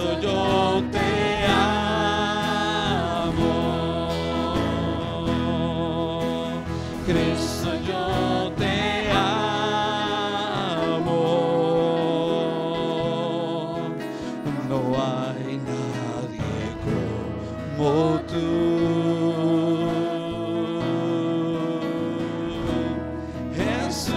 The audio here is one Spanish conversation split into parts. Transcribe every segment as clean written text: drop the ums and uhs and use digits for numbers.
Cristo, yo te amo. Cristo, yo te amo. No hay nadie como tú. Jesús,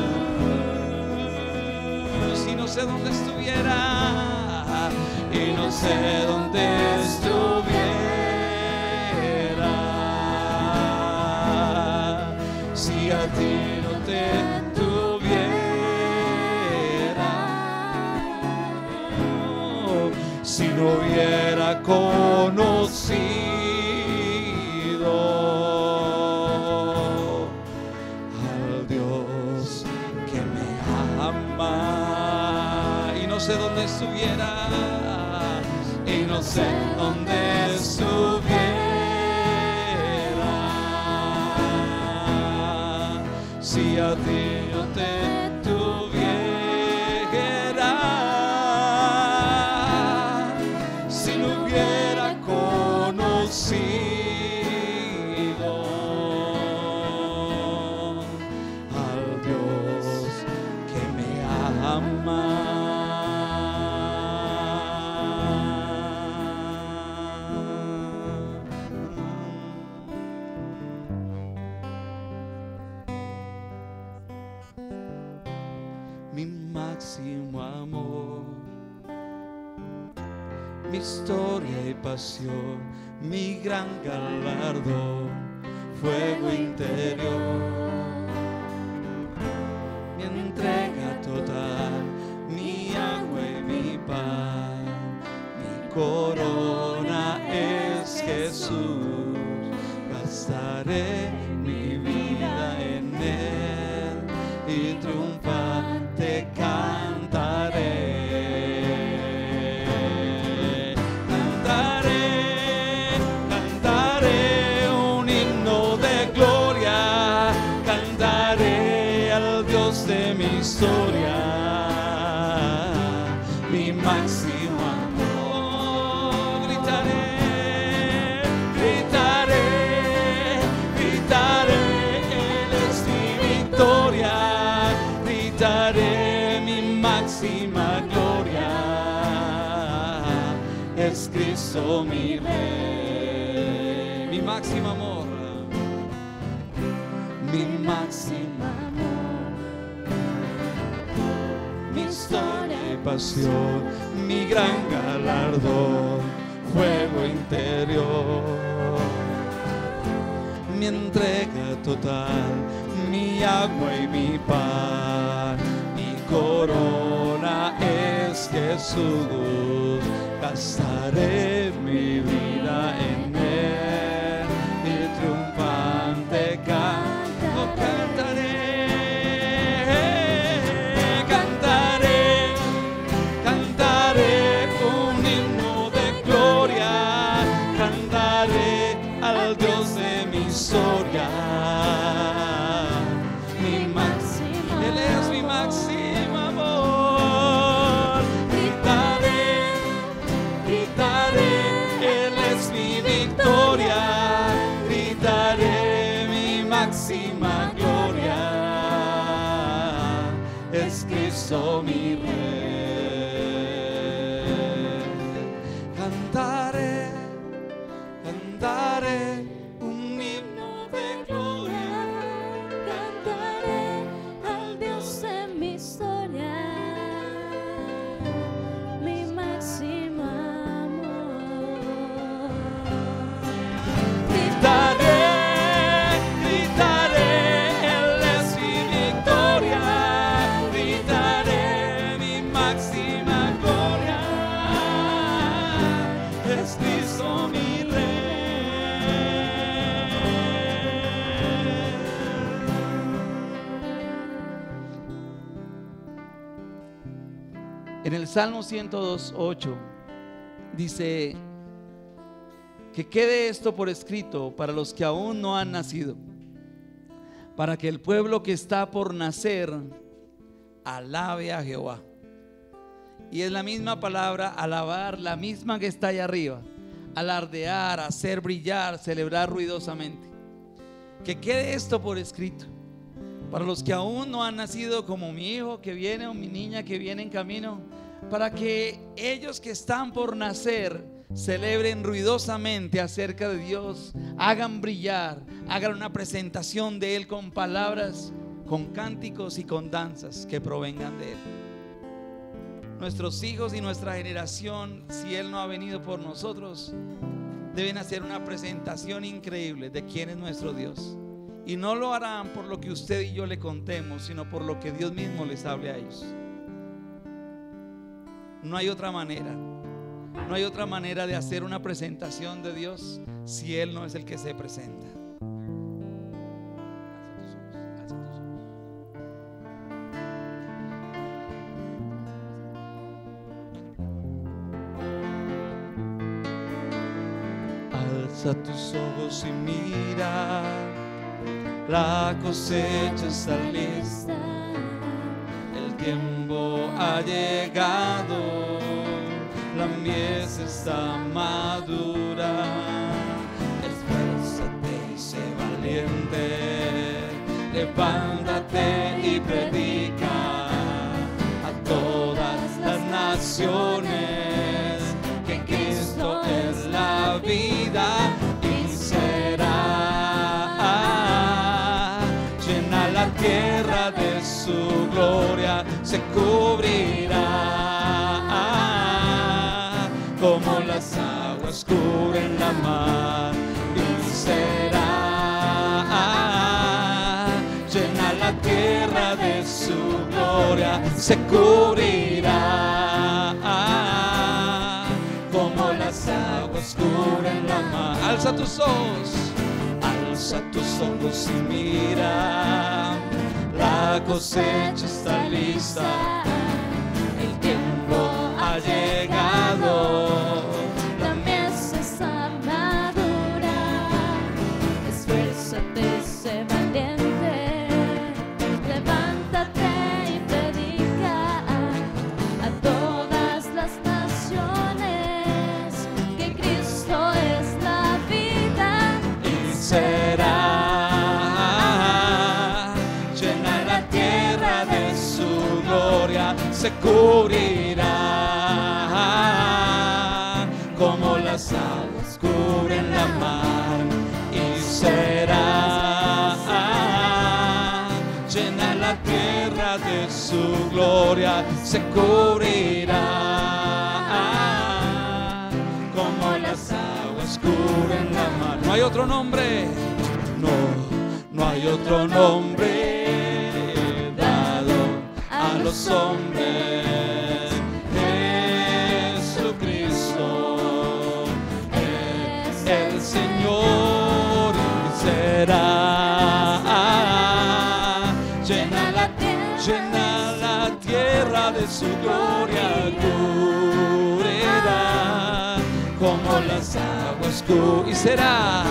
y no sé dónde estuviera, y no sé dónde estuviera, si a ti no te tuviera, si no hubiera conocido al Dios que me ama, y no sé dónde estuviera, y no sé dónde estuviera, si a ti no te tuviera, si no hubiera conocido al Dios que me ama. Mi máximo amor, mi historia y pasión, mi gran galardón, fuego interior, mi entrega total, mi agua y mi pan, mi corona es Jesús. Gastaré mi vida en Él y triunfante cantaré. Cantaré, cantaré un himno de gloria, cantaré al Dios de mi historia, mi máximo amor. Gritaré, gritaré, gritaré, Él es mi victoria, gritaré mi máxima gloria, es Cristo mi Rey, mi máximo amor, mi máximo amor, mi historia y pasión, mi gran galardón, fuego interior, mi entrega total, mi agua y mi pan, mi corona es Jesús. Gastaré mi vida en Él y triunfante cantaré, cantaré, cantaré un himno de gloria, cantaré al Dios de mi historia, mi máximo, Él es mi máximo amor. Gritaré, gritaré, Él es mi victoria, gritaré mi máxima gloria, es Cristo mi Rey. Cantaré, cantaré un himno de gloria, Cantaré al Dios de mi historia, mi máximo amor. gritaré, gritaré, Él es mi victoria, gritaré mi máxima gloria, es Cristo mi En el Salmo 102:8 dice que quede esto por escrito para los que aún no han nacido, para que el pueblo que está por nacer alabe a Jehová Y es la misma palabra alabar, la misma que está allá arriba. Alardear, hacer brillar, celebrar ruidosamente. Que quede esto por escrito. Para los que aún no han nacido, como mi hijo que viene o mi niña que viene en camino, para que ellos que están por nacer celebren ruidosamente acerca de Dios, hagan brillar, hagan una presentación de Él con palabras, con cánticos y con danzas que provengan de Él. Nuestros hijos y nuestra generación, si Él no ha venido por nosotros, deben hacer una presentación increíble de quién es nuestro Dios. Y no lo harán por lo que usted y yo le contemos, sino por lo que Dios mismo les hable a ellos. No hay otra manera. No hay otra manera de hacer una presentación de Dios si Él no es el que se presenta. Alza tus ojos y mira, la cosecha está lista, el tiempo ha llegado, la mies está madura. Esfuérzate y sé valiente, levántate y predica a todas las naciones que Cristo es la vida y será llena la tierra de su gloria, se cubrirá como las aguas cubren la mar y será llena la tierra de su gloria, se cubrirá como las aguas cubren la mar. Alza tus ojos y mira, la cosecha está lista, el tiempo ha llegado, la mies está madura. Esfuérzate, sé valiente, levántate y predica a todas las naciones que Cristo es la vida y será llena la tierra de su gloria, se cubrirá como las aguas cubren la mar y será llena la tierra de su gloria, se cubrirá como las aguas cubren la mar. No hay otro nombre, no hay otro nombre dado a los hombres. Jesucristo es el Señor y será llena la tierra de su gloria, cubrirá como las aguas y será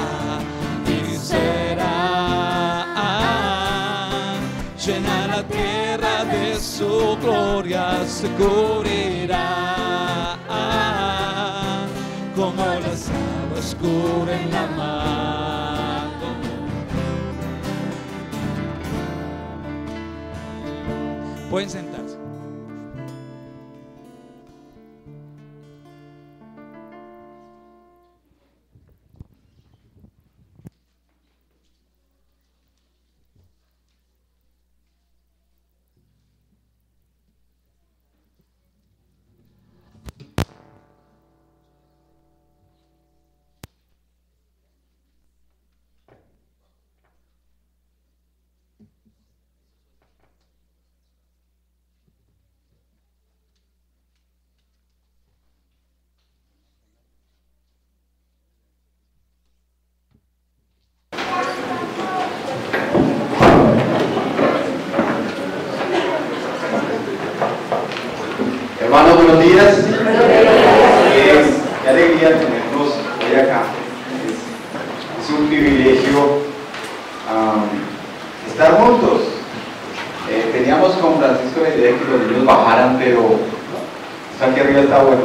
llena la tierra de su gloria, se cubrirá como las aguas cubren la mar. Pueden sentarse. Hermanos, buenos días. Qué alegría tenernos hoy acá. Es un privilegio estar juntos. Teníamos con Francisco la idea de que los niños bajaran, pero arriba está bueno.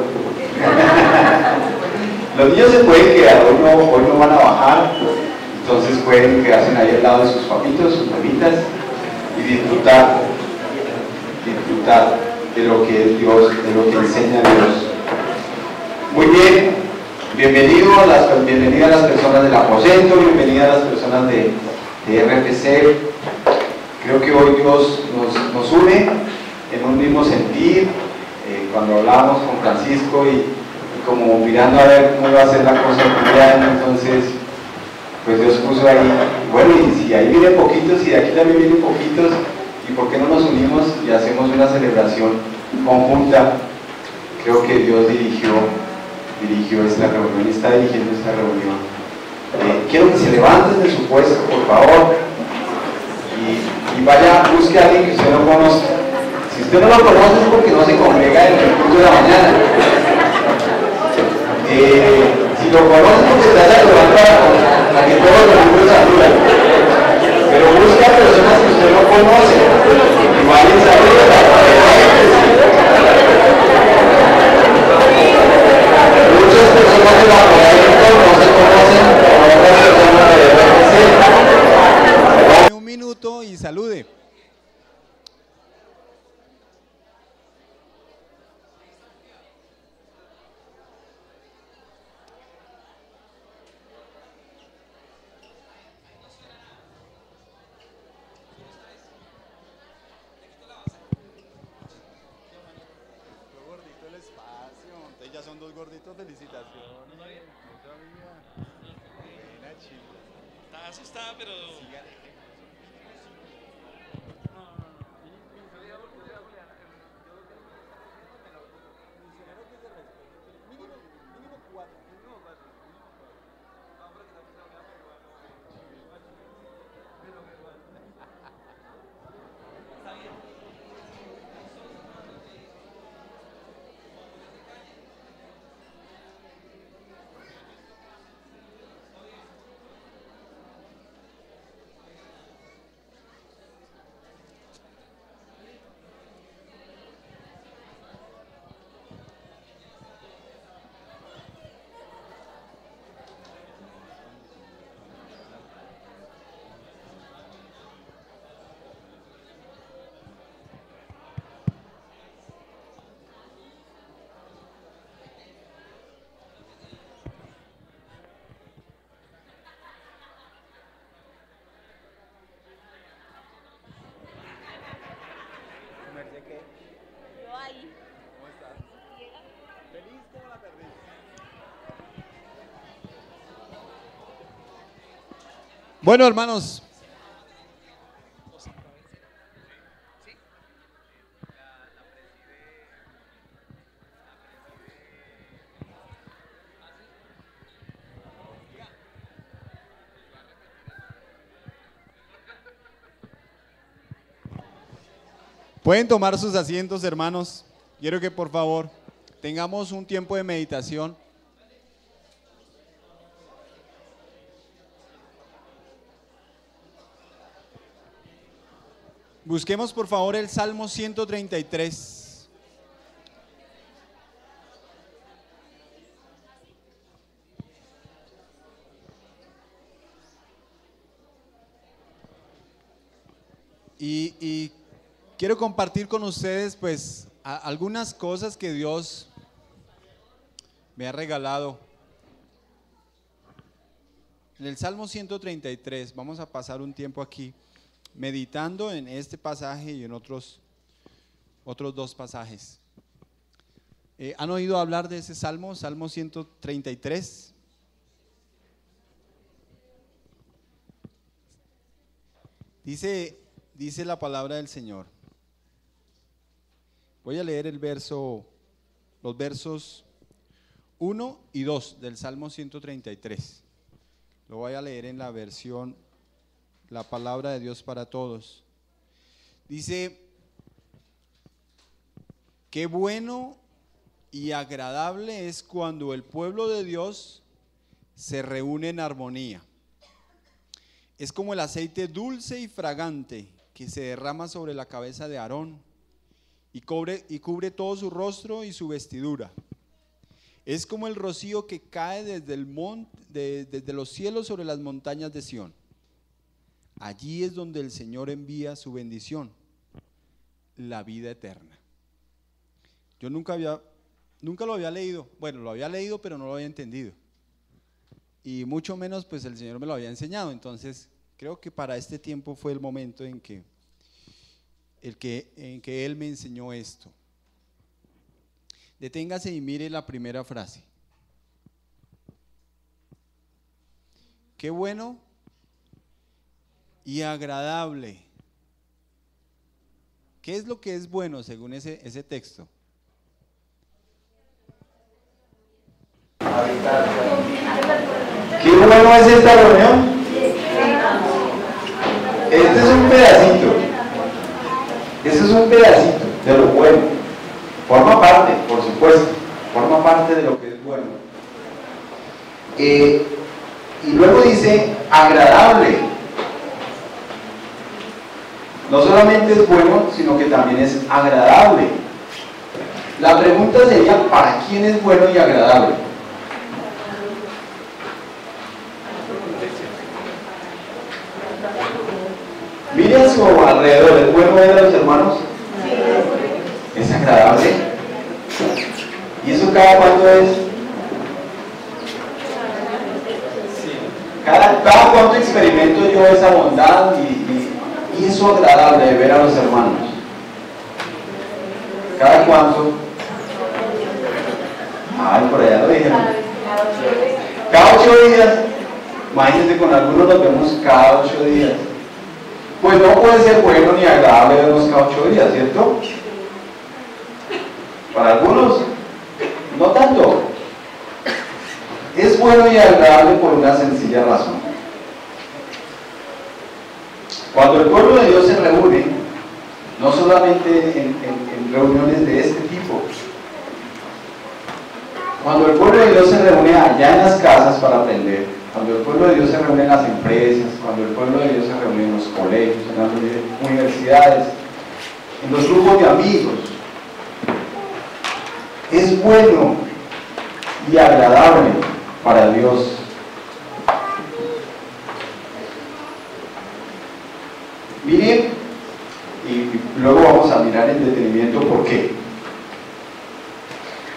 Los niños se pueden quedar, hoy no van a bajar, entonces pueden quedarse ahí al lado de sus papitos, sus mamitas y disfrutar de lo que es Dios, de lo que enseña Dios. Muy bien, bienvenidas las personas del aposento, bienvenidas las personas de RFC. Creo que hoy Dios nos une en un mismo sentir. Cuando hablábamos con Francisco y como mirando a ver cómo iba a ser la cosa el año, entonces pues Dios puso ahí, bueno, y si ahí vienen poquitos y de aquí también vienen poquitos, ¿y por qué no nos unimos y hacemos una celebración conjunta? Creo que Dios dirigió esta reunión y está dirigiendo esta reunión. Quiero que se levanten de su puesto, por favor, y vaya, busque a alguien que usted no conozca. Si usted no lo conoce es porque no se congrega en el culto de la mañana. Si lo conoce es porque se está saludando para que todos los niños saluden. Pero busque a personas que usted no conoce y vayan saludando. Muchas personas de la comunidad no se conocen con otras personas de RFC. Un minuto y salude. Ya son dos gorditos, felicitaciones. No sabía. Buena chica. Está asustada, pero... Yo ahí. ¿Cómo estás? Feliz como la perdiz. Bueno, hermanos. Pueden tomar sus asientos, hermanos. Quiero que por favor tengamos un tiempo de meditación. Busquemos por favor el Salmo 133. Y quiero compartir con ustedes pues algunas cosas que Dios me ha regalado. En el Salmo 133 vamos a pasar un tiempo aquí meditando en este pasaje y en otros dos pasajes. ¿Han oído hablar de ese Salmo, Salmo 133? Dice la palabra del Señor. Voy a leer los versos 1 y 2 del Salmo 133. Lo voy a leer en la versión La Palabra de Dios para Todos. Dice: qué bueno y agradable es cuando el pueblo de Dios se reúne en armonía. Es como el aceite dulce y fragante que se derrama sobre la cabeza de Aarón y cubre todo su rostro y su vestidura. Es como el rocío que cae desde los cielos sobre las montañas de Sión. Allí es donde el Señor envía su bendición, la vida eterna. Yo nunca lo había leído. Bueno, lo había leído, pero no lo había entendido. Y mucho menos pues el Señor me lo había enseñado. Entonces creo que para este tiempo fue el momento en que Él me enseñó esto. Deténgase y mire la primera frase. Qué bueno y agradable. ¿Qué es lo que es bueno según ese texto? ¿Qué bueno es esta reunión? Este es un pedacito. Este es un pedacito de lo bueno. Forma parte, por supuesto, forma parte de lo que es bueno. Y luego dice agradable. No solamente es bueno, sino que también es agradable. La pregunta sería, ¿para quién es bueno y agradable? Mire a su alrededor, ¿es bueno ver a los hermanos? ¿Es agradable? ¿Y eso cada cuánto es? Cada cuánto experimento yo esa bondad y eso agradable de ver a los hermanos. ¿Cada cuánto? Ay, por allá lo dijeron. Cada 8 días. Imagínense, con algunos nos vemos cada 8 días. Pues no puede ser bueno ni agradable vernos cada 8 días, ¿cierto? Para algunos, no tanto. Es bueno y agradable por una sencilla razón. Cuando el pueblo de Dios se reúne, no solamente en reuniones de este tipo, cuando el pueblo de Dios se reúne allá en las casas para aprender, cuando el pueblo de Dios se reúne en las empresas, cuando el pueblo de Dios se reúne en los colegios, en las universidades, en los grupos de amigos, es bueno y agradable para Dios. Miren, y luego vamos a mirar en detenimiento por qué.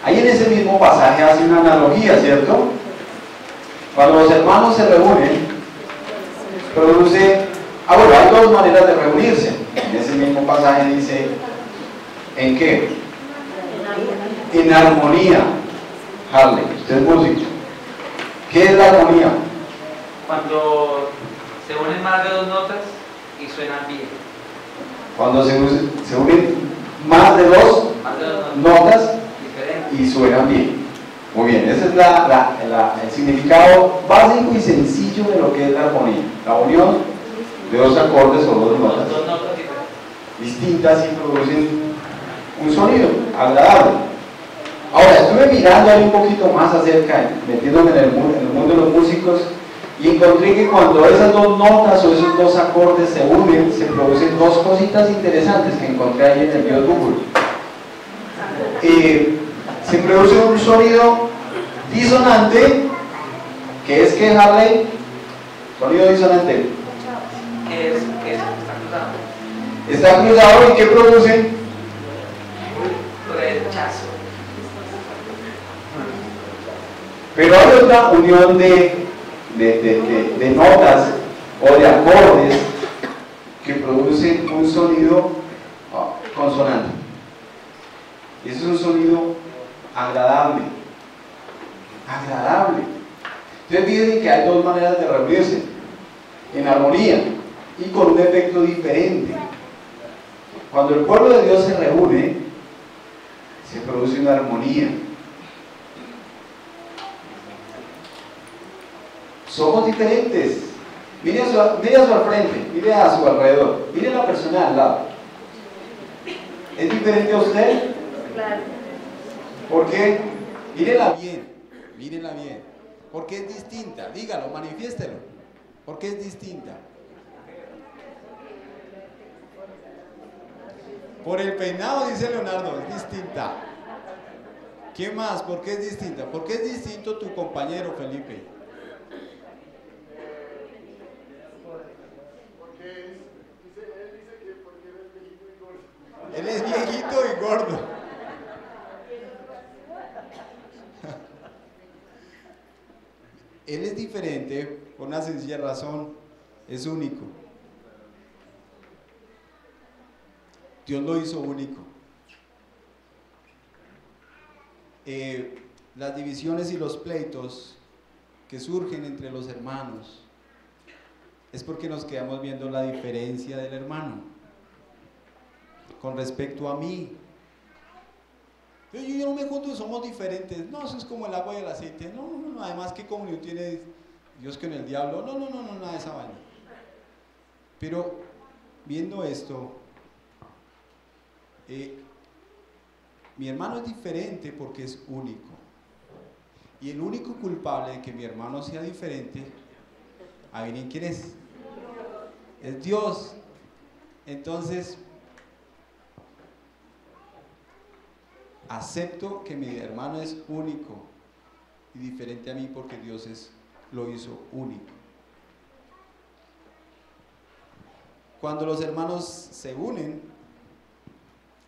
Ahí en ese mismo pasaje hace una analogía, ¿cierto? Cuando los hermanos se reúnen, produce... bueno, hay dos maneras de reunirse. En ese mismo pasaje dice, ¿en qué? En armonía. Harley, usted es músico. ¿Qué es la armonía? Cuando se unen más de 2 notas y suenan bien. Cuando se unen más de dos notas y suenan bien. Muy bien, ese es el significado básico y sencillo de lo que es la armonía. La unión de 2 acordes o 2 notas distintas y producen un sonido agradable. Ahora, estuve mirando ahí un poquito más acerca, metiéndome en el mundo de los músicos, y encontré que cuando esas 2 notas o esos 2 acordes se unen, se producen 2 cositas interesantes que encontré ahí en el Dios Google. Se produce un sonido disonante, que es que Harley, sonido disonante. ¿Qué es? Está cruzado. Está cruzado y ¿qué produce? Rechazo. Pero hay otra unión de notas o de acordes que producen un sonido consonante. Y eso es un sonido agradable. Agradable. Entonces fíjense que hay 2 maneras de reunirse: en armonía y con un efecto diferente. Cuando el pueblo de Dios se reúne, se produce una armonía. Somos diferentes. Mire a su al frente, mire a su alrededor, mire a la persona al lado. ¿Es diferente a usted? Claro. ¿Por qué? Mírela bien, mírenla bien. ¿Por qué es distinta? Dígalo, manifiéstelo. ¿Por qué es distinta? Por el peinado, dice Leonardo, es distinta. ¿Qué más? ¿Por qué es distinta? ¿Por qué es distinto tu compañero, Felipe? Él es viejito y gordo. Él es diferente por una sencilla razón, es único. Dios lo hizo único. Las divisiones y los pleitos que surgen entre los hermanos es porque nos quedamos viendo la diferencia del hermano con respecto a mí. Yo no me junto, somos diferentes. No, eso es como el agua y el aceite. No, además, ¿qué comunión tiene Dios con el diablo? No, nada de esa vaina. Pero viendo esto, mi hermano es diferente porque es único. Y el único culpable de que mi hermano sea diferente, ¿adivinen quién es? Es Dios. Entonces, acepto que mi hermano es único y diferente a mí porque Dios lo hizo único. Cuando los hermanos se unen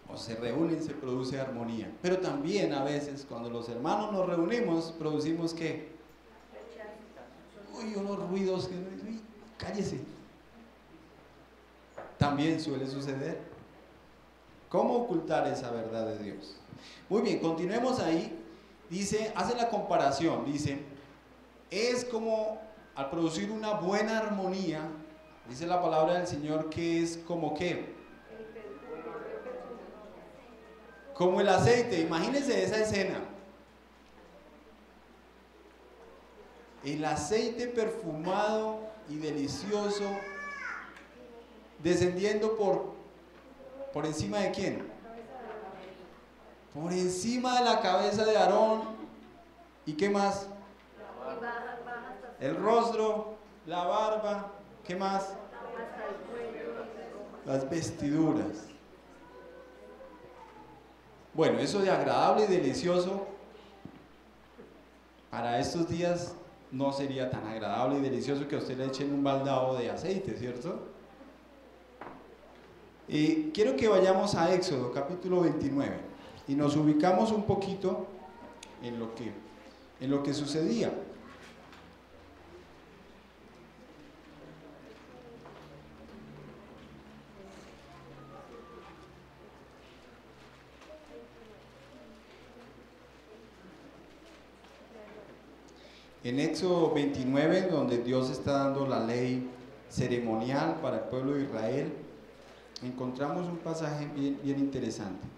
o se reúnen, se produce armonía. Pero también a veces cuando los hermanos nos reunimos, producimos ¿qué? Unos ruidos que... cállese. También suele suceder. ¿Cómo ocultar esa verdad de Dios? Muy bien, continuemos ahí. Dice, hace la comparación, dice, es como al producir una buena armonía, dice la palabra del Señor que es como ¿qué? Como el aceite. Imagínense esa escena. El aceite perfumado y delicioso descendiendo por encima de ¿quién? Por encima de la cabeza de Aarón. ¿Y qué más? El rostro, la barba, ¿qué más? Las vestiduras. Bueno, eso de agradable y delicioso para estos días no sería tan agradable y delicioso que a usted le echen un baldado de aceite, ¿cierto? Y quiero que vayamos a Éxodo capítulo 29 y nos ubicamos un poquito en lo que sucedía. En Éxodo 29, donde Dios está dando la ley ceremonial para el pueblo de Israel, encontramos un pasaje bien interesante.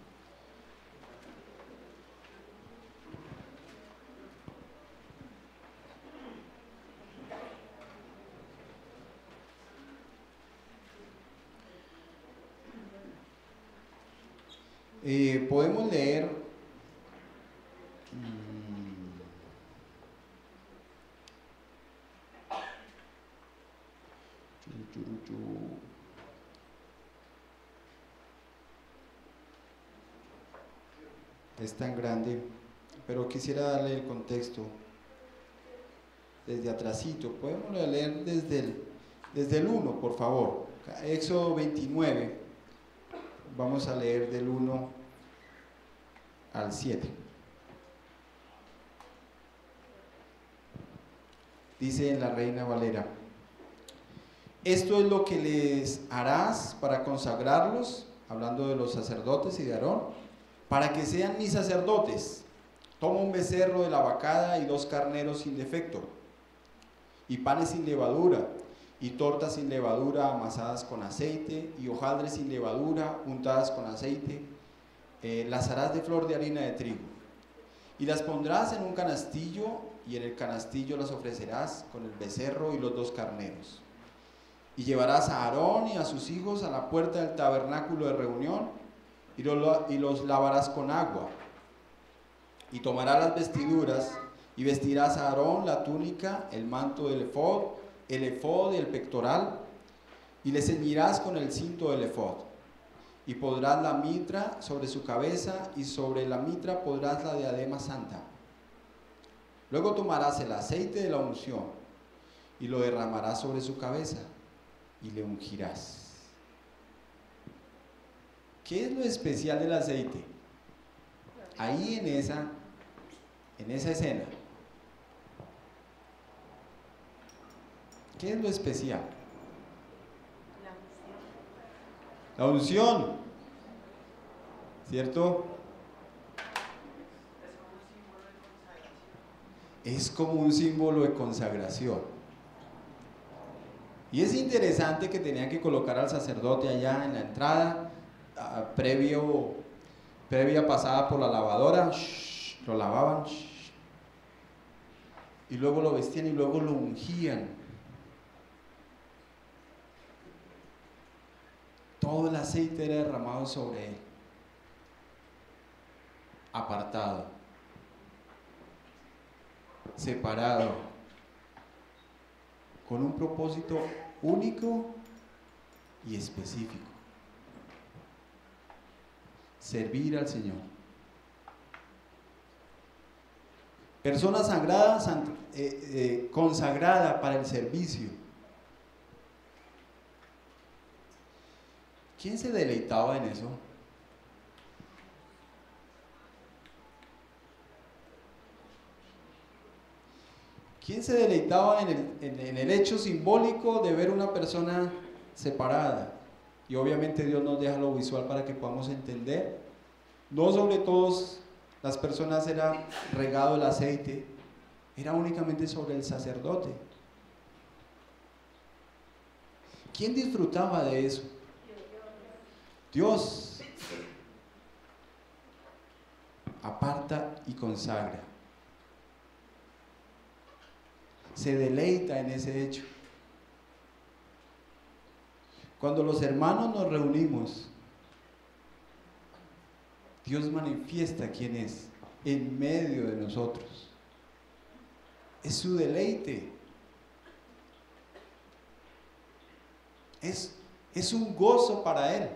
Podemos leer es tan grande, pero quisiera darle el contexto desde atrasito. Podemos leer desde el 1, por favor. Éxodo 29, vamos a leer del 1 al 7. Dice en la Reina Valera: esto es lo que les harás para consagrarlos, hablando de los sacerdotes y de Aarón, para que sean mis sacerdotes. Toma un becerro de la vacada y 2 carneros sin defecto, y panes sin levadura, y tortas sin levadura amasadas con aceite, y hojaldres sin levadura untadas con aceite. Las harás de flor de harina de trigo, y las pondrás en un canastillo, y en el canastillo las ofrecerás con el becerro y los 2 carneros. Y llevarás a Aarón y a sus hijos a la puerta del tabernáculo de reunión, y los lavarás con agua. Y tomarás las vestiduras, y vestirás a Aarón la túnica, el manto del efod y el pectoral, y le ceñirás con el cinto del efod. y pondrás la mitra sobre su cabeza, y sobre la mitra pondrás la diadema santa. Luego tomarás el aceite de la unción y lo derramarás sobre su cabeza y le ungirás. ¿Qué es lo especial del aceite? Ahí en esa escena, ¿qué es lo especial? La unción, ¿cierto? Es como un símbolo de consagración. Y es interesante que tenían que colocar al sacerdote allá en la entrada, previa pasada por la lavadora, lo lavaban, y luego lo vestían y luego lo ungían. Todo el aceite era derramado sobre él, apartado, separado, con un propósito único y específico: servir al Señor. Persona sagrada, consagrada para el servicio. ¿Quién se deleitaba en eso? ¿Quién se deleitaba en el hecho simbólico de ver una persona separada? Y obviamente Dios nos deja lo visual para que podamos entender. No sobre todas las personas era regado el aceite, era únicamente sobre el sacerdote. ¿Quién disfrutaba de eso? Dios aparta y consagra. Se deleita en ese hecho. Cuando los hermanos nos reunimos, Dios manifiesta quién es en medio de nosotros. Es su deleite. Es un gozo para Él.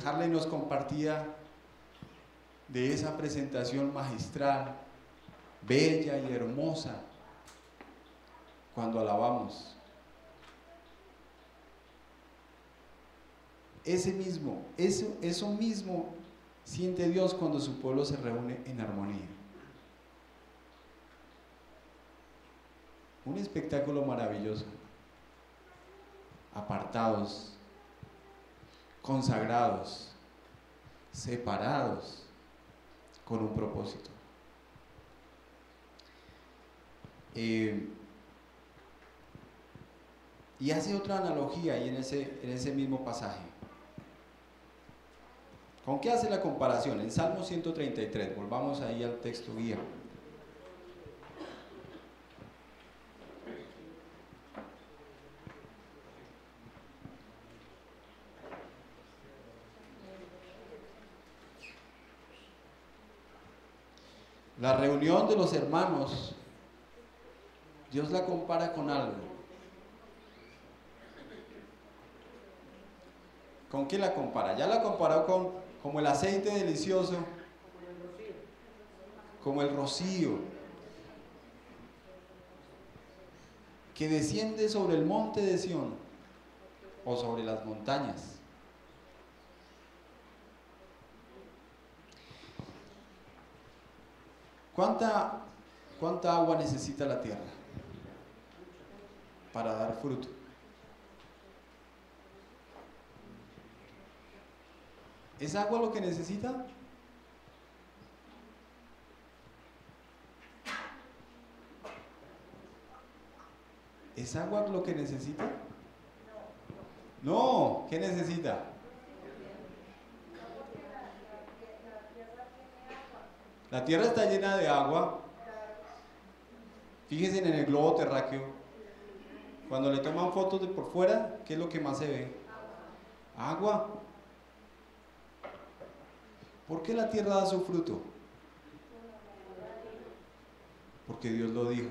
Harley nos compartía de esa presentación magistral, bella y hermosa, cuando alabamos. Eso mismo siente Dios cuando su pueblo se reúne en armonía. Un espectáculo maravilloso. Apartados, consagrados, separados, con un propósito. Y hace otra analogía ahí en ese mismo pasaje. ¿Con qué hace la comparación? En Salmo 133, volvamos ahí al texto guía. La reunión de los hermanos, Dios la compara con algo. ¿Con qué la compara? Ya la comparó como el aceite delicioso, como el rocío, que desciende sobre el monte de Sión o sobre las montañas. ¿Cuánta agua necesita la tierra para dar fruto? ¿Es agua lo que necesita? ¿Es agua lo que necesita? No, ¿qué necesita? La tierra está llena de agua. Fíjense en el globo terráqueo. Cuando le toman fotos de por fuera, ¿qué es lo que más se ve? Agua. ¿Por qué la tierra da su fruto? Porque Dios lo dijo.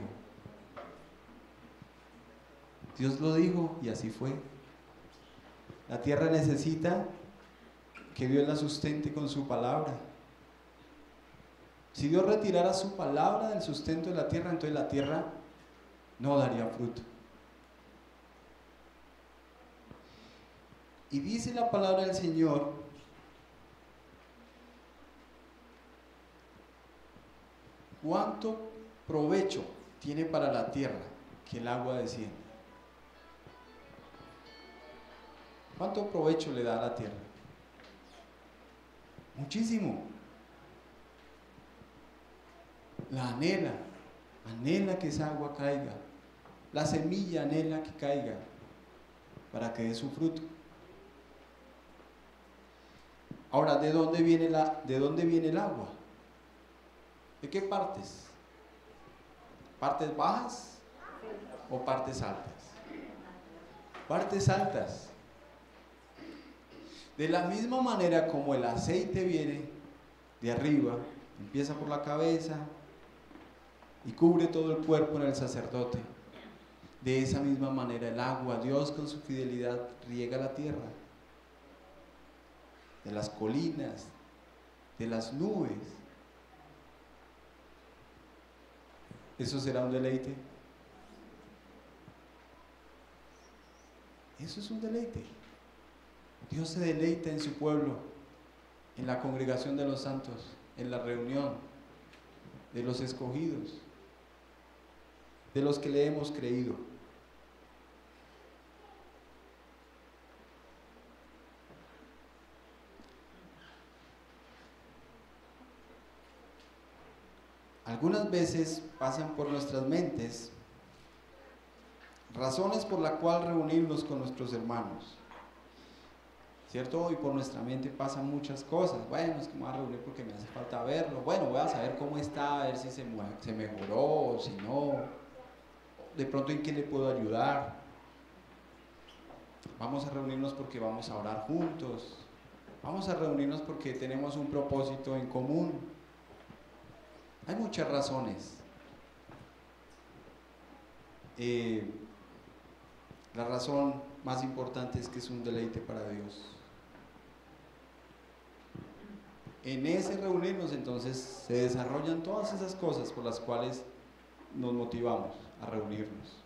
Dios lo dijo y así fue. La tierra necesita que Dios la sustente con su palabra. Si Dios retirara su palabra del sustento de la tierra, entonces la tierra no daría fruto. Y dice la palabra del Señor, ¿cuánto provecho tiene para la tierra que el agua desciende? ¿Cuánto provecho le da a la tierra? Muchísimo. La anhela que esa agua caiga. La semilla anhela que caiga para que dé su fruto. Ahora, ¿de dónde viene el agua? ¿De qué partes? ¿Partes bajas o partes altas? Partes altas. De la misma manera como el aceite viene de arriba, empieza por la cabeza y cubre todo el cuerpo en el sacerdote, de esa misma manera el agua, Dios con su fidelidad riega la tierra, de las colinas, de las nubes. ¿Eso será un deleite? Eso es un deleite. Dios se deleita en su pueblo, en la congregación de los santos, en la reunión de los escogidos, de los que le hemos creído. Algunas veces pasan por nuestras mentes razones por la cual reunirnos con nuestros hermanos, ¿cierto? Y por nuestra mente pasan muchas cosas. Bueno, es que me voy a reunir porque me hace falta verlo. Bueno, voy a saber cómo está, a ver si se mejoró o si no. De pronto, ¿en qué le puedo ayudar? Vamos a reunirnos porque vamos a orar juntos. Vamos a reunirnos porque tenemos un propósito en común. Hay muchas razones. La razón más importante es que es un deleite para Dios. En ese reunirnos entonces se desarrollan todas esas cosas por las cuales nos motivamos a reunirnos.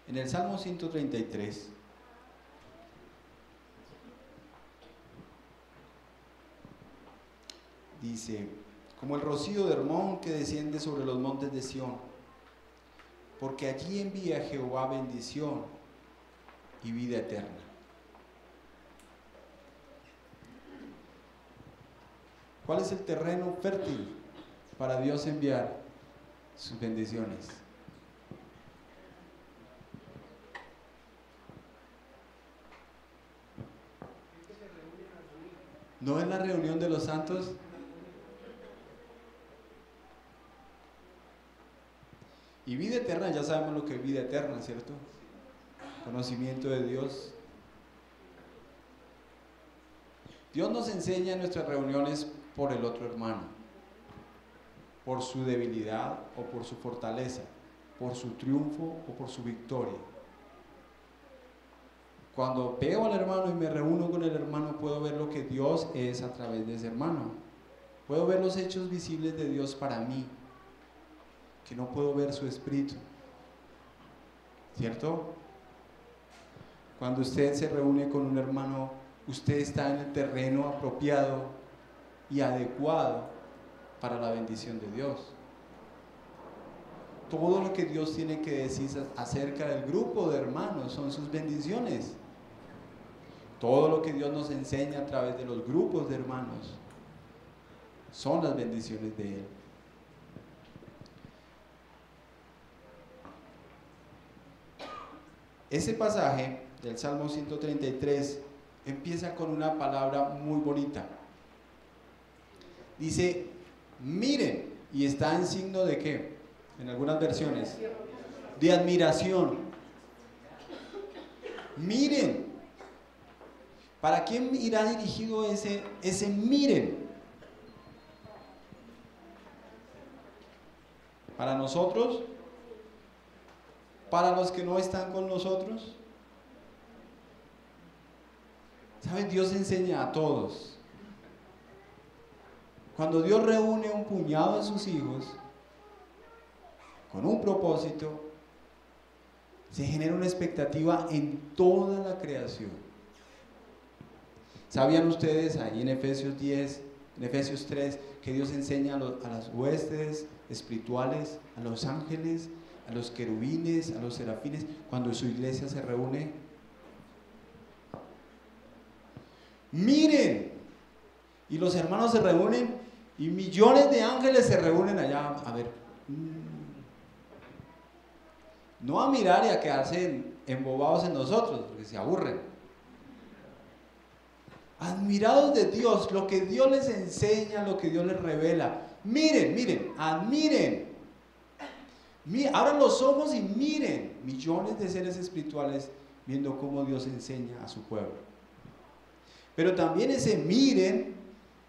En el Salmo 133 dice: como el rocío de Hermón que desciende sobre los montes de Sión, porque allí envía Jehová bendición y vida eterna. ¿Cuál es el terreno fértil para Dios enviar sus bendiciones? ¿No es la reunión de los santos? Y vida eterna, ya sabemos lo que es vida eterna, ¿cierto? Conocimiento de Dios. Dios nos enseña en nuestras reuniones por el otro hermano, por su debilidad o por su fortaleza, por su triunfo o por su victoria. Cuando veo al hermano y me reúno con el hermano, puedo ver lo que Dios es a través de ese hermano. Puedo ver los hechos visibles de Dios para mí, que no puedo ver su espíritu, ¿cierto? Cuando usted se reúne con un hermano, usted está en el terreno apropiado y adecuado para la bendición de Dios. Todo lo que Dios tiene que decir acerca del grupo de hermanos son sus bendiciones. Todo lo que Dios nos enseña a través de los grupos de hermanos son las bendiciones de Él. Ese pasaje del Salmo 133 empieza con una palabra muy bonita. Dice, miren, y está en signo de ¿qué? En algunas versiones, de admiración. Miren. ¿Para quién irá dirigido ese miren? ¿Para nosotros? ¿Para los que no están con nosotros? ¿Saben? Dios enseña a todos. Cuando Dios reúne un puñado de sus hijos con un propósito, se genera una expectativa en toda la creación. ¿Sabían ustedes ahí en Efesios 10, en Efesios 3, que Dios enseña a las huestes espirituales, a los ángeles, a los querubines, a los serafines, cuando su iglesia se reúne? Miren, y los hermanos se reúnen y millones de ángeles se reúnen allá a ver, no a mirar y a quedarse embobados en nosotros, porque se aburren. Admirados de Dios, lo que Dios les enseña, lo que Dios les revela. Miren, miren, admiren. Abran los ojos y miren, millones de seres espirituales viendo cómo Dios enseña a su pueblo. Pero también ese miren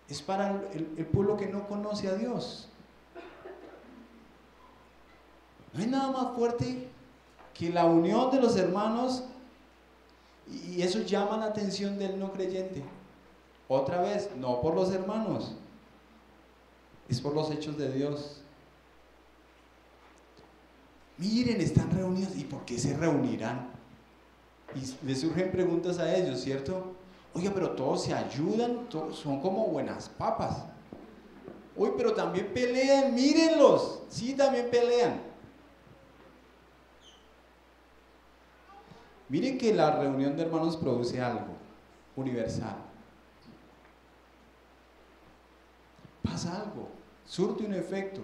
es para el pueblo que no conoce a Dios. No hay nada más fuerte que la unión de los hermanos, y eso llama la atención del no creyente. Otra vez, no por los hermanos, es por los hechos de Dios. Miren, están reunidos. ¿Y por qué se reunirán? Y les surgen preguntas a ellos, ¿cierto? Oiga, pero todos se ayudan, todos son como buenas papas. Uy, pero también pelean, mírenlos. Sí, también pelean. Miren que la reunión de hermanos produce algo universal. Pasa algo, surte un efecto.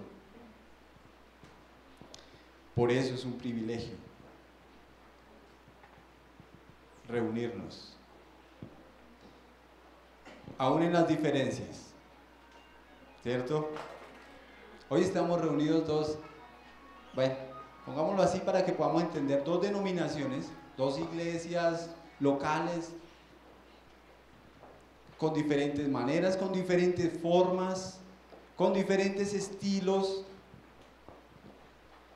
Por eso es un privilegio reunirnos, aún en las diferencias, ¿cierto? Hoy estamos reunidos dos, bueno, pongámoslo así para que podamos entender, dos denominaciones, dos iglesias locales, con diferentes maneras, con diferentes formas, con diferentes estilos,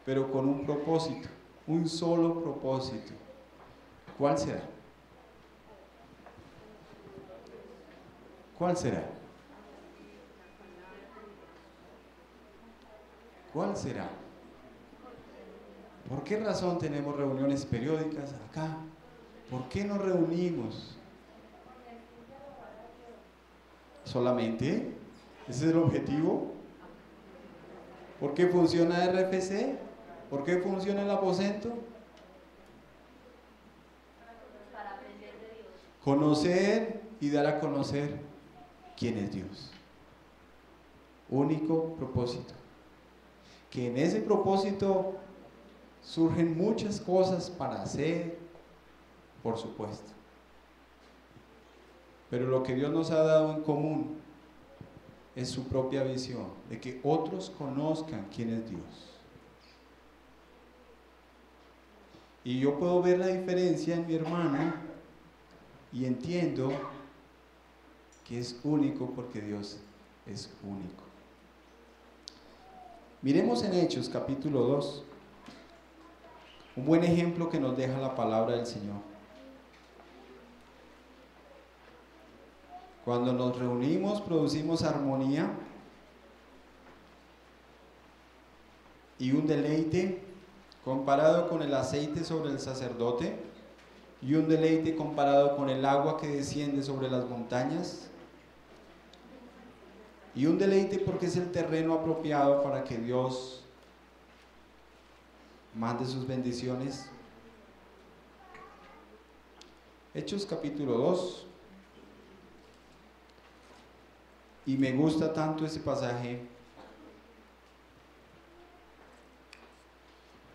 pero con un propósito, un solo propósito. ¿Cuál será? ¿Cuál será? ¿Cuál será? ¿Por qué razón tenemos reuniones periódicas acá? ¿Por qué nos reunimos? ¿Solamente? ¿Ese es el objetivo? ¿Por qué funciona RFC? ¿Por qué funciona el aposento? Para aprender de Dios. Conocer y dar a conocer quién es Dios. Único propósito. Que en ese propósito surgen muchas cosas para hacer, por supuesto. Pero lo que Dios nos ha dado en común es su propia visión, de que otros conozcan quién es Dios. Y yo puedo ver la diferencia en mi hermano y entiendo que es único porque Dios es único. Miremos en Hechos capítulo 2, un buen ejemplo que nos deja la palabra del Señor. Cuando nos reunimos, producimos armonía y un deleite comparado con el aceite sobre el sacerdote, y un deleite comparado con el agua que desciende sobre las montañas, y un deleite porque es el terreno apropiado para que Dios mande sus bendiciones. Hechos capítulo 2. Y me gusta tanto ese pasaje.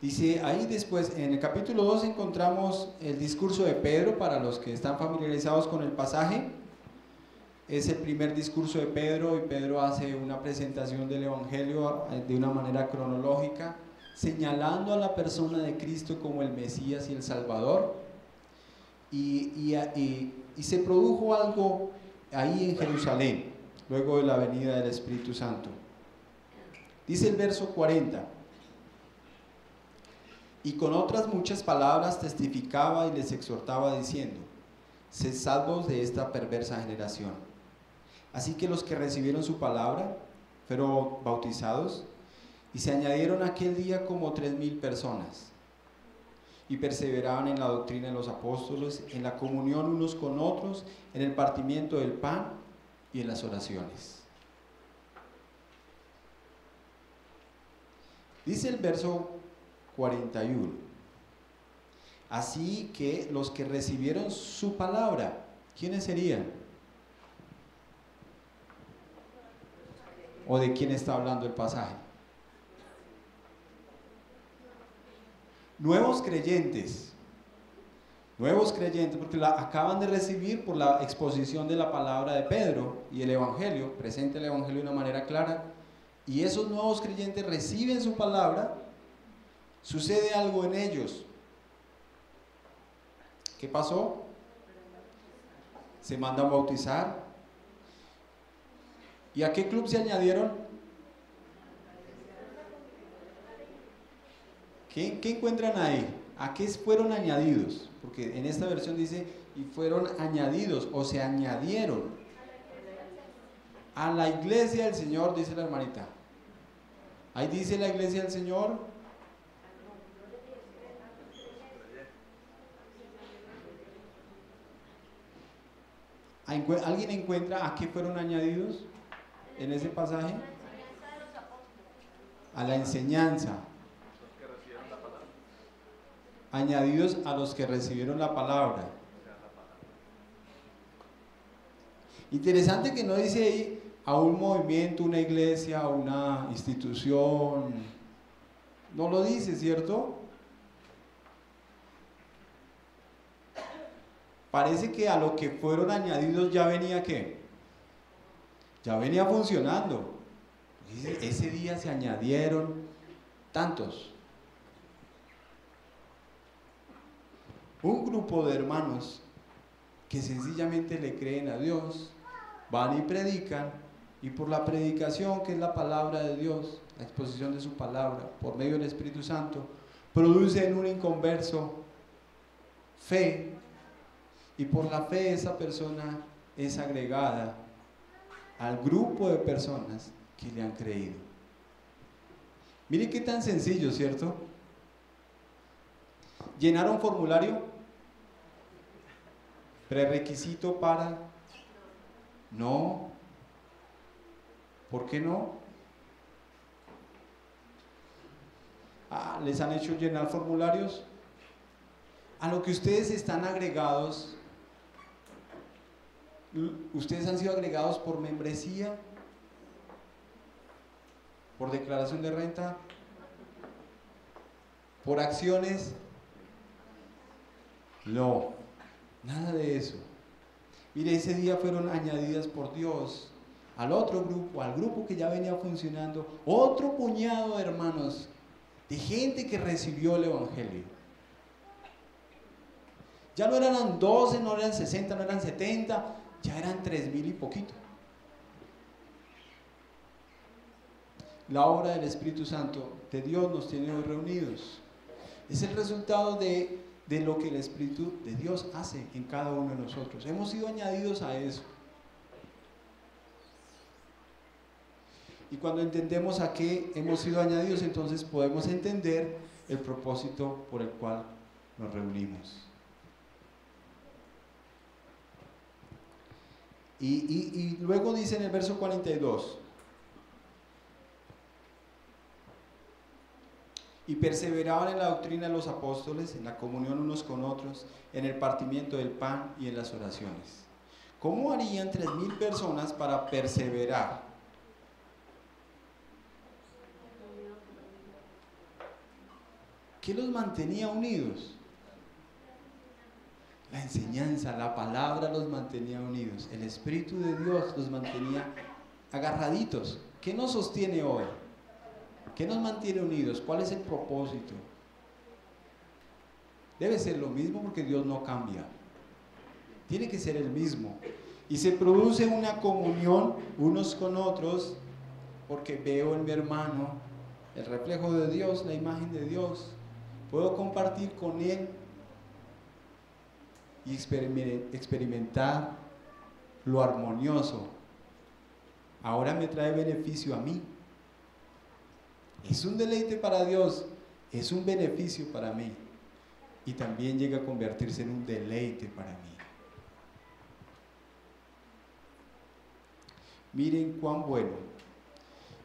Dice ahí después, en el capítulo 2 encontramos el discurso de Pedro. Para los que están familiarizados con el pasaje, es el primer discurso de Pedro, y Pedro hace una presentación del Evangelio de una manera cronológica, señalando a la persona de Cristo como el Mesías y el Salvador. Y se produjo algo ahí en Jerusalén, luego de la venida del Espíritu Santo. Dice el verso 40: y con otras muchas palabras testificaba y les exhortaba diciendo: sed salvos de esta perversa generación. Así que los que recibieron su palabra fueron bautizados, y se añadieron aquel día como 3,000 personas, y perseveraban en la doctrina de los apóstoles, en la comunión unos con otros, en el partimiento del pan y en las oraciones. Dice el verso 41, así que los que recibieron su palabra, ¿quiénes serían? ¿O de quién está hablando el pasaje? Nuevos creyentes, porque la acaban de recibir por la exposición de la palabra de Pedro y el Evangelio, presenta el Evangelio de una manera clara, y esos nuevos creyentes reciben su palabra, sucede algo en ellos. ¿Qué pasó? Se mandan bautizar. ¿Y a qué club se añadieron? ¿Qué encuentran ahí? ¿A qué fueron añadidos? Porque en esta versión dice, y fueron añadidos, o se añadieron. A la iglesia del Señor, dice la hermanita. Ahí dice la iglesia del Señor. ¿Alguien encuentra a qué fueron añadidos en ese pasaje? A la enseñanza. Añadidos a los que recibieron la palabra. Interesante que no dice ahí a un movimiento, una iglesia, una institución. No lo dice, ¿cierto? Parece que a lo que fueron añadidos ya venía ¿qué? Ya venía funcionando. Ese día se añadieron tantos. Un grupo de hermanos que sencillamente le creen a Dios, van y predican, y por la predicación, que es la palabra de Dios, la exposición de su palabra, por medio del Espíritu Santo, producen un inconverso fe, y por la fe esa persona es agregada al grupo de personas que le han creído. Miren qué tan sencillo, ¿cierto? ¿Llenar un formulario? ¿Prerequisito para? No. ¿Por qué no? ¿Les han hecho llenar formularios? A lo que ustedes están agregados, ustedes han sido agregados por membresía, por declaración de renta, por acciones. No, nada de eso. Mire, ese día fueron añadidas por Dios al otro grupo, al grupo que ya venía funcionando, otro puñado de hermanos, de gente que recibió el Evangelio. Ya no eran 12, no eran 60, no eran 70, ya eran 3,000 y poquito. La obra del Espíritu Santo de Dios nos tiene hoy reunidos. Es el resultado de lo que el Espíritu de Dios hace en cada uno de nosotros. Hemos sido añadidos a eso. Y cuando entendemos a qué hemos sido añadidos, entonces podemos entender el propósito por el cual nos reunimos. Y luego dice en el verso 42, y perseveraban en la doctrina de los apóstoles, en la comunión unos con otros, en el partimiento del pan y en las oraciones. ¿Cómo harían 3,000 personas para perseverar? ¿Qué los mantenía unidos? La enseñanza, la palabra los mantenía unidos. El Espíritu de Dios los mantenía agarraditos. ¿Qué nos sostiene hoy? ¿Qué nos mantiene unidos? ¿Cuál es el propósito? Debe ser lo mismo porque Dios no cambia. Tiene que ser el mismo. Y se produce una comunión unos con otros porque veo en mi hermano el reflejo de Dios, la imagen de Dios. Puedo compartir con él y experimentar lo armonioso, ahora me trae beneficio a mí. Es un deleite para Dios, es un beneficio para mí, y también llega a convertirse en un deleite para mí. Miren cuán bueno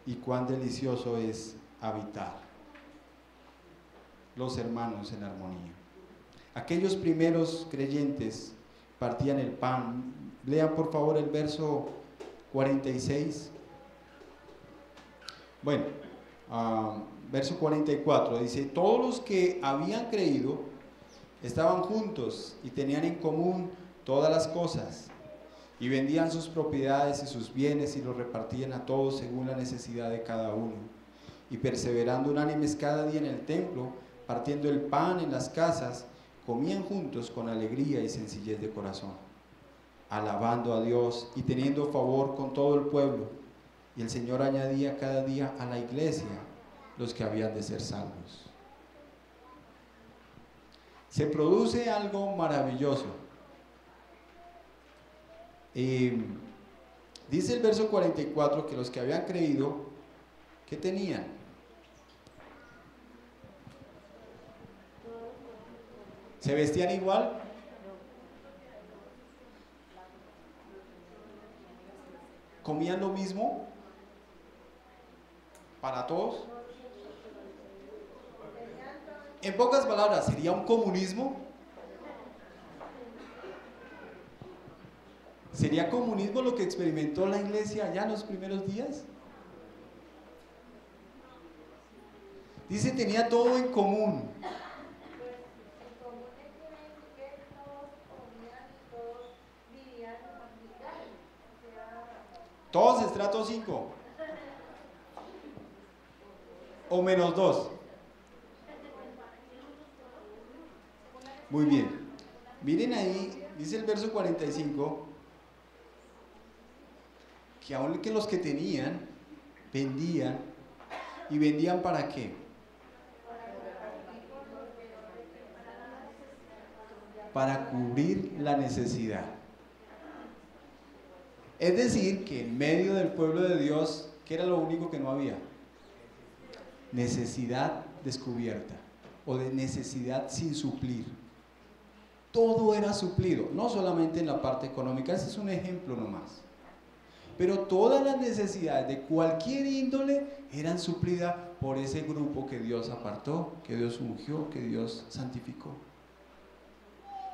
y cuán delicioso es habitar los hermanos en armonía. Aquellos primeros creyentes partían el pan. Lean por favor el verso 46. Bueno, verso 44 dice: todos los que habían creído estaban juntos y tenían en común todas las cosas, y vendían sus propiedades y sus bienes y los repartían a todos según la necesidad de cada uno, y perseverando unánimes cada día en el templo, partiendo el pan en las casas, comían juntos con alegría y sencillez de corazón, alabando a Dios y teniendo favor con todo el pueblo. Y el Señor añadía cada día a la iglesia los que habían de ser salvos. Se produce algo maravilloso. Dice el verso 44 que los que habían creído, ¿qué tenían? ¿Se vestían igual? ¿Comían lo mismo? ¿Para todos? En pocas palabras, ¿sería un comunismo? ¿Sería comunismo lo que experimentó la iglesia allá en los primeros días? Dice, tenía todo en común. Todos estrato 5 o menos 2. Muy bien, miren ahí, dice el verso 45, que aún que los que tenían, vendían. ¿Y vendían para qué? Para cubrir la necesidad. Es decir, que en medio del pueblo de Dios, ¿qué era lo único que no había? Necesidad descubierta, o de necesidad sin suplir. Todo era suplido, no solamente en la parte económica, ese es un ejemplo nomás. Pero todas las necesidades de cualquier índole eran suplidas por ese grupo que Dios apartó, que Dios ungió, que Dios santificó.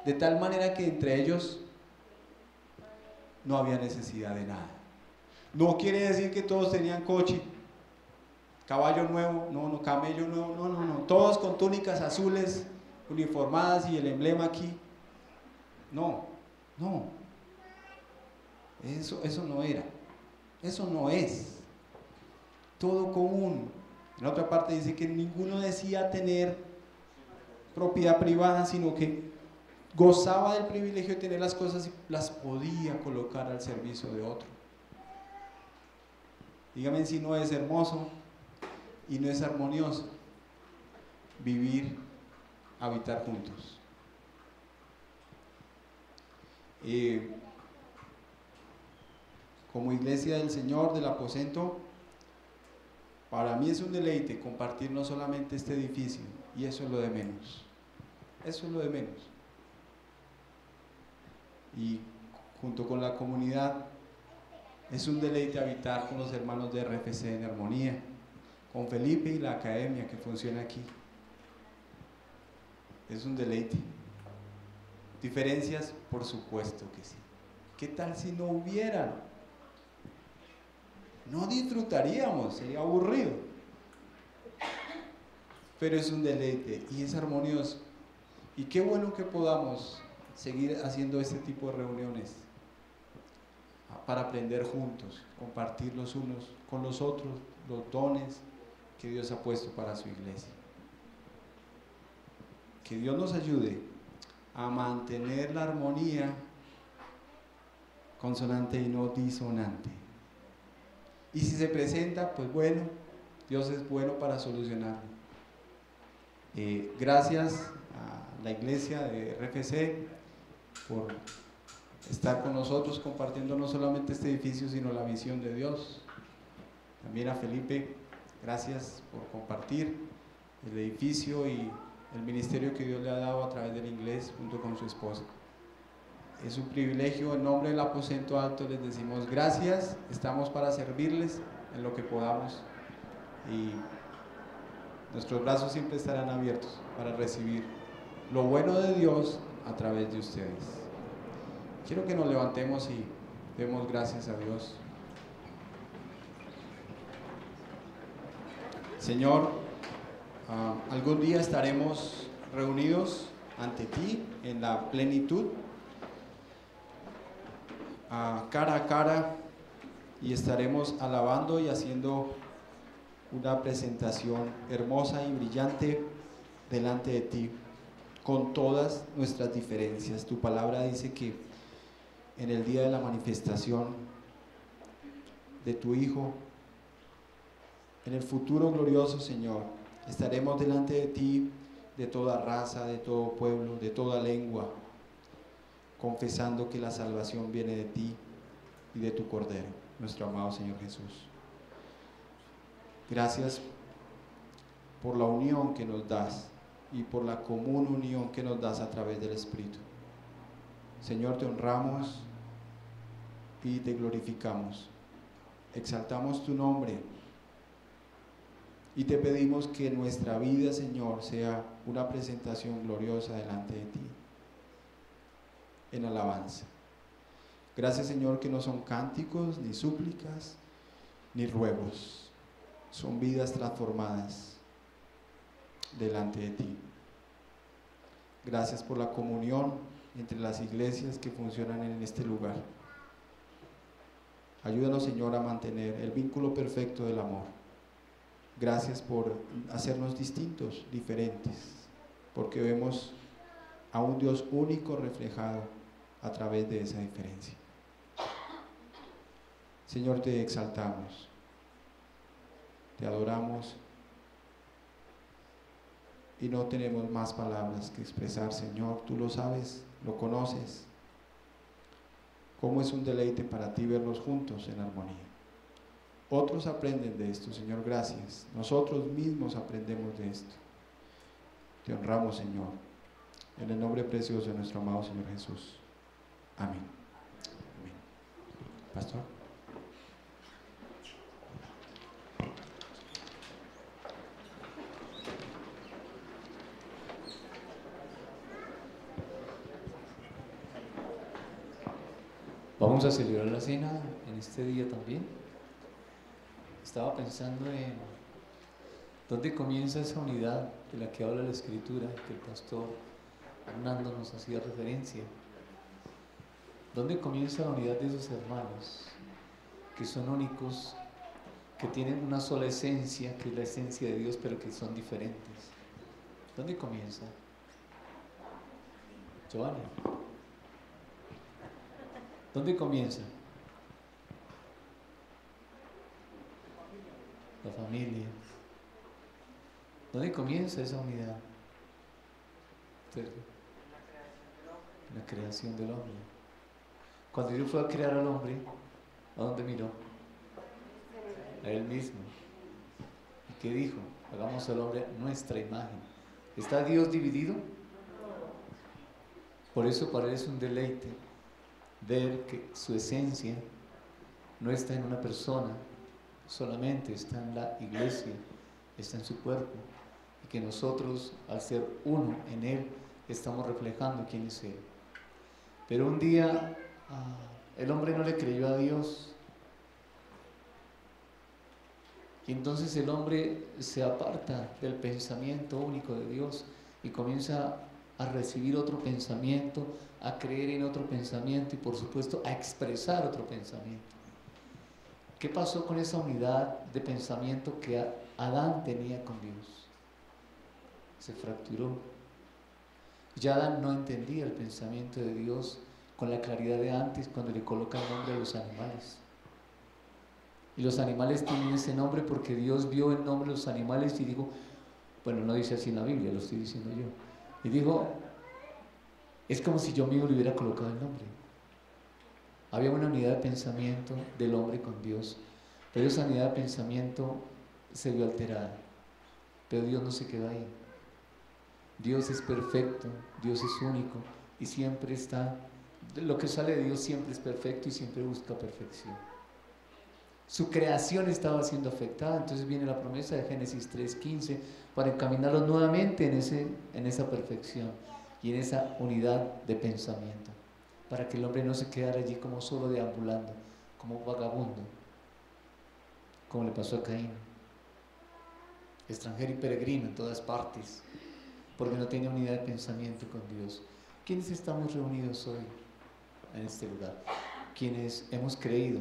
De tal manera que entre ellos no había necesidad de nada. No quiere decir que todos tenían coche, caballo nuevo, no, camello nuevo, no, todos con túnicas azules, uniformadas y el emblema aquí. No, eso no era, eso no es. Todo común. En otra parte dice que ninguno decía tener propiedad privada, sino que gozaba del privilegio de tener las cosas y las podía colocar al servicio de otro. Dígame si no es hermoso y no es armonioso habitar juntos. Como iglesia del Señor del aposento, para mí es un deleite compartir no solamente este edificio, y eso es lo de menos. Eso es lo de menos. Y junto con la comunidad es un deleite habitar con los hermanos de RFC en armonía, con Felipe y la academia que funciona aquí. Es un deleite. ¿Diferencias? Por supuesto que sí. ¿Qué tal si no hubieran? No disfrutaríamos, sería aburrido. Pero es un deleite y es armonioso. Y qué bueno que podamos seguir haciendo este tipo de reuniones para aprender juntos, compartir los unos con los otros los dones que Dios ha puesto para su iglesia. Que Dios nos ayude a mantener la armonía consonante y no disonante. Y si se presenta, pues bueno, Dios es bueno para solucionarlo. Gracias a la iglesia de RFC por estar con nosotros compartiendo no solamente este edificio, sino la visión de Dios. También a Felipe, gracias por compartir el edificio y el ministerio que Dios le ha dado a través del inglés junto con su esposa. Es un privilegio. En nombre del Aposento Alto les decimos gracias, estamos para servirles en lo que podamos y nuestros brazos siempre estarán abiertos para recibir lo bueno de Dios a través de ustedes. Quiero que nos levantemos y demos gracias a Dios. Señor, algún día estaremos reunidos ante ti en la plenitud, cara a cara, y estaremos alabando y haciendo una presentación hermosa y brillante delante de ti, con todas nuestras diferencias. Tu palabra dice que en el día de la manifestación de tu Hijo, en el futuro glorioso, Señor, estaremos delante de ti, de toda raza, de todo pueblo, de toda lengua, confesando que la salvación viene de ti y de tu Cordero, nuestro amado Señor Jesús. Gracias por la unión que nos das y por la común unión que nos das a través del Espíritu. Señor, te honramos y te glorificamos. Exaltamos tu nombre y te pedimos que nuestra vida, Señor, sea una presentación gloriosa delante de ti, en alabanza. Gracias, Señor, que no son cánticos, ni súplicas, ni ruegos. Son vidas transformadas delante de ti. Gracias por la comunión entre las iglesias que funcionan en este lugar. Ayúdanos, Señor, a mantener el vínculo perfecto del amor. Gracias por hacernos distintos, diferentes, porque vemos a un Dios único reflejado a través de esa diferencia. Señor, te exaltamos, te adoramos y no tenemos más palabras que expresar, Señor. Tú lo sabes, lo conoces. Cómo es un deleite para ti verlos juntos en armonía. Otros aprenden de esto, Señor, gracias. Nosotros mismos aprendemos de esto. Te honramos, Señor, en el nombre precioso de nuestro amado Señor Jesús. Amén. Amén. Pastor. Vamos a celebrar la cena en este día también. Estaba pensando en dónde comienza esa unidad de la que habla la Escritura, que el pastor Hernando nos hacía referencia. ¿Dónde comienza la unidad de esos hermanos que son únicos, que tienen una sola esencia, que es la esencia de Dios, pero que son diferentes? ¿Dónde comienza? Giovanni. ¿Dónde comienza? La familia. ¿Dónde comienza esa unidad? La creación del hombre. Cuando Dios fue a crear al hombre, ¿a dónde miró? A él mismo. ¿Y qué dijo? Hagamos al hombre nuestra imagen. ¿Está Dios dividido? Por eso para él es un deleite ver que su esencia no está en una persona solamente, está en la iglesia, está en su cuerpo, y que nosotros, al ser uno en Él, estamos reflejando quién es Él. Pero un día el hombre no le creyó a Dios, y entonces el hombre se aparta del pensamiento único de Dios y comienza a recibir otro pensamiento, a creer en otro pensamiento y por supuesto a expresar otro pensamiento. ¿Qué pasó con esa unidad de pensamiento que Adán tenía con Dios? Se fracturó. Ya Adán no entendía el pensamiento de Dios con la claridad de antes cuando le coloca el nombre a los animales. Y los animales tienen ese nombre porque Dios vio el nombre de los animales y dijo, bueno, no dice así en la Biblia, lo estoy diciendo yo, y dijo, Es como si yo mismo le hubiera colocado el nombre. Había una unidad de pensamiento del hombre con Dios, pero esa unidad de pensamiento se vio alterada. Pero Dios no se quedó ahí. Dios es perfecto, Dios es único y siempre está, lo que sale de Dios siempre es perfecto y siempre busca perfección. Su creación estaba siendo afectada, entonces viene la promesa de Génesis 3:15 para encaminarlos nuevamente en esa perfección y en esa unidad de pensamiento, para que el hombre no se quedara allí como solo deambulando, como vagabundo, como le pasó a Caín, extranjero y peregrino en todas partes, porque no tenía unidad de pensamiento con Dios. ¿Quiénes estamos reunidos hoy en este lugar? Quienes hemos creído,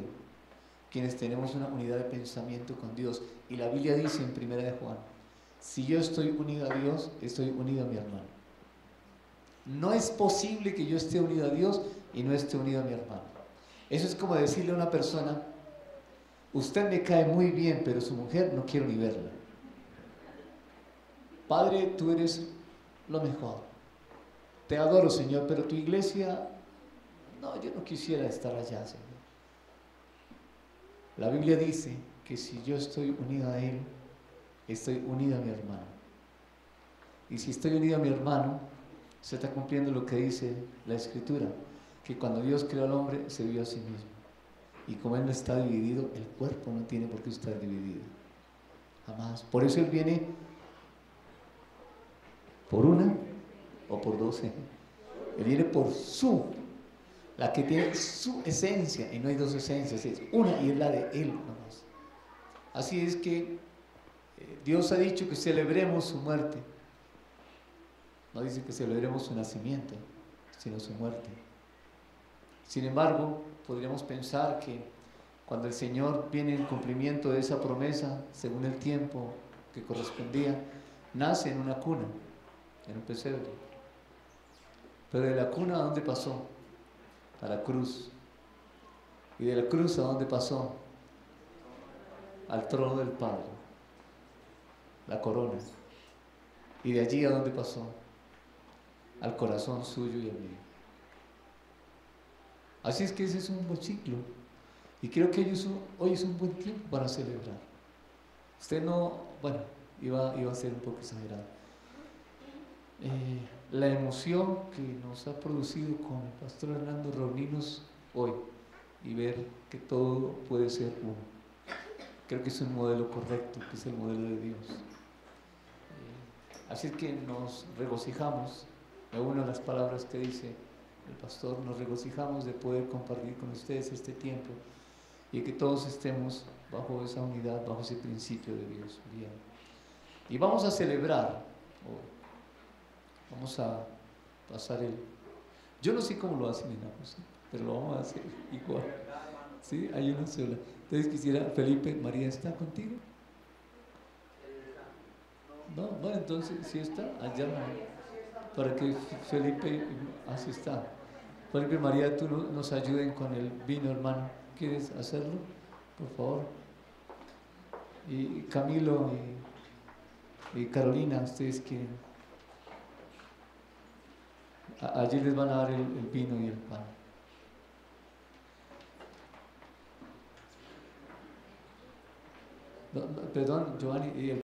quienes tenemos una unidad de pensamiento con Dios. Y la Biblia dice en 1 de Juan, si yo estoy unido a Dios, estoy unido a mi hermano. No es posible que yo esté unido a Dios y no esté unido a mi hermano. Eso es como decirle a una persona, usted me cae muy bien, pero su mujer no quiero ni verla. Padre, tú eres lo mejor. Te adoro, Señor, pero tu iglesia, no, yo no quisiera estar allá, Señor. La Biblia dice que si yo estoy unido a Él, estoy unido a mi hermano. Y si estoy unido a mi hermano, se está cumpliendo lo que dice la Escritura, que cuando Dios creó al hombre, se vio a sí mismo. Y como Él no está dividido, el cuerpo no tiene por qué estar dividido. Jamás. Por eso Él viene por una o por 12. Él viene por su, la que tiene su esencia, y no hay dos esencias, es una y es la de Él nomás. Así es que Dios ha dicho que celebremos su muerte. No dice que celebremos su nacimiento, sino su muerte. Sin embargo, podríamos pensar que cuando el Señor viene en cumplimiento de esa promesa, según el tiempo que correspondía, nace en una cuna, en un pesebre. Pero de la cuna, ¿a dónde pasó? A la cruz. Y de la cruz, ¿a dónde pasó? Al trono del Padre, la corona. Y de allí, ¿a dónde pasó? Al corazón suyo y al mío. Así es que ese es un buen ciclo. Y creo que hoy es un buen tiempo para celebrar. Usted no, bueno, iba a ser un poco exagerado. La emoción que nos ha producido con el pastor Hernando reunirnos hoy y ver que todo puede ser uno. Creo que es un modelo correcto, que es el modelo de Dios. Así es que nos regocijamos, me uno a las palabras que dice el pastor, nos regocijamos de poder compartir con ustedes este tiempo y que todos estemos bajo esa unidad, bajo ese principio de Dios. Bien. Y vamos a celebrar hoy. Vamos a pasar yo no sé cómo lo hacen en la música, pero lo vamos a hacer igual. ¿Sí? Hay una sola. Entonces quisiera, Felipe, ¿María está contigo? No, bueno, entonces si está, allá para que Felipe, así está. Felipe y María, tú nos ayuden con el vino, hermano. ¿Quieres hacerlo? Por favor. Y Camilo y Carolina, ustedes quieren. Allí les van a dar el vino y el pan. Perdón, Giovanni,